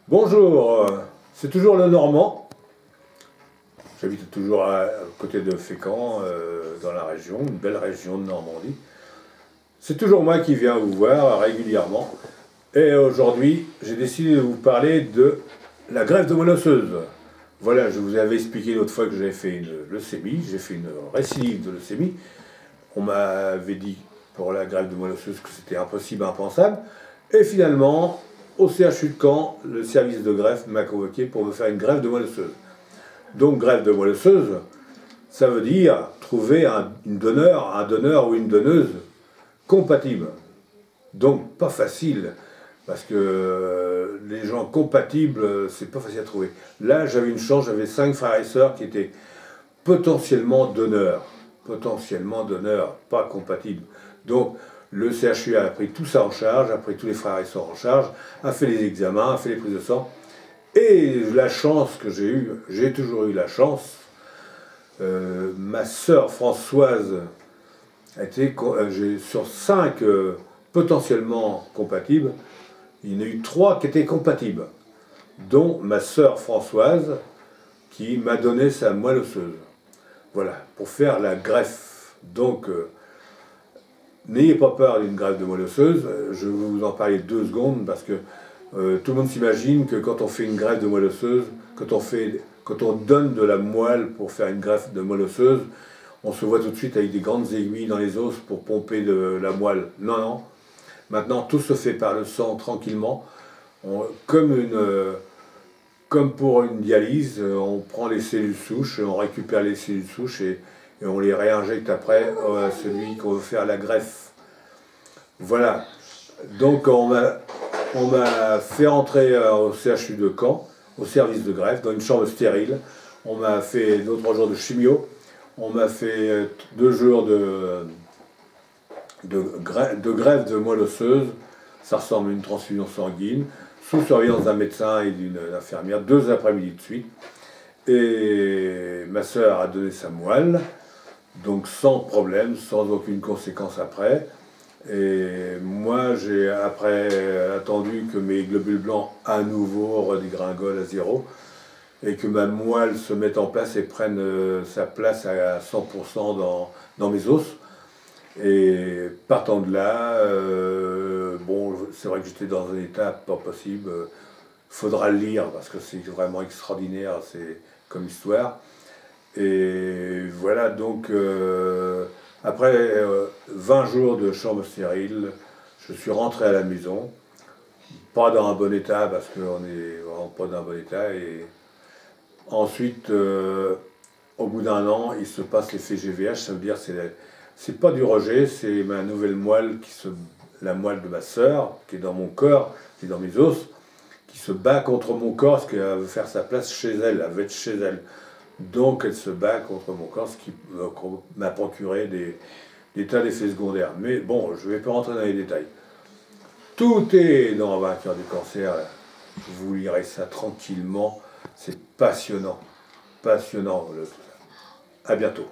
Bonjour, c'est toujours le Normand. J'habite toujours à côté de Fécamp, dans la région, une belle région de Normandie. C'est toujours moi qui viens vous voir régulièrement. Et aujourd'hui, j'ai décidé de vous parler de la greffe de moelle osseuse. Voilà, je vous avais expliqué l'autre fois que j'avais fait une leucémie, j'ai fait une récidive de leucémie. On m'avait dit pour la greffe de moelle osseuse que c'était impossible, impensable. Et finalement, au CHU de Caen, le service de greffe m'a convoqué pour me faire une greffe de moelle osseuse. Donc greffe de moelle osseuse, ça veut dire trouver un donneur ou une donneuse compatible. Donc pas facile, parce que les gens compatibles, c'est pas facile à trouver. Là, j'avais une chance, j'avais 5 frères et sœurs qui étaient potentiellement donneurs, pas compatibles. Donc le CHU a pris tout ça en charge, a pris tous les frères et sœurs en charge, a fait les examens, a fait les prises de sang. Et la chance que j'ai eue, j'ai toujours eu la chance, ma sœur Françoise a été, sur 5 potentiellement compatibles, il y en a eu 3 qui étaient compatibles, dont ma sœur Françoise qui m'a donné sa moelle osseuse. Voilà, pour faire la greffe. Donc, n'ayez pas peur d'une greffe de moelle osseuse, je vais vous en parler 2 secondes parce que tout le monde s'imagine que quand on fait une greffe de moelle osseuse, quand on donne de la moelle pour faire une greffe de moelle osseuse, on se voit tout de suite avec des grandes aiguilles dans les os pour pomper de la moelle. Non, non. Maintenant, tout se fait par le sang tranquillement. Comme pour une dialyse, on prend les cellules souches, on récupère les cellules souches et on les réinjecte après à celui qu'on veut faire la greffe. Voilà. Donc on m'a fait entrer au CHU de Caen, au service de greffe, dans une chambre stérile. On m'a fait 2 ou 3 jours de chimio. On m'a fait 2 jours de greffe de moelle osseuse. Ça ressemble à une transfusion sanguine, sous surveillance d'un médecin et d'une infirmière, 2 après-midi de suite. Et ma sœur a donné sa moelle, donc sans problème, sans aucune conséquence après. Et moi, j'ai après attendu que mes globules blancs à nouveau redégringolent à 0 et que ma moelle se mette en place et prenne sa place à 100% dans mes os. Et partant de là, bon, c'est vrai que j'étais dans un état pas possible. Faudra le lire parce que c'est vraiment extraordinaire, c'est comme histoire. Et voilà, donc après 20 jours de chambre stérile, je suis rentré à la maison, pas dans un bon état parce qu'on n'est vraiment pas dans un bon état. Et ensuite, au bout d'1 an, il se passe l'effet GVH, ça veut dire c'est pas du rejet, c'est ma nouvelle moelle, la moelle de ma sœur, qui est dans mon corps, qui est dans mes os, qui se bat contre mon corps, parce qu'elle veut faire sa place chez elle, elle veut être chez elle. Donc elle se bat contre mon corps, ce qui m'a procuré des tas d'effets secondaires. Mais bon, je ne vais pas rentrer dans les détails. Tout est dans Vainqueur du cancer, vous lirez ça tranquillement, c'est passionnant, passionnant. À bientôt.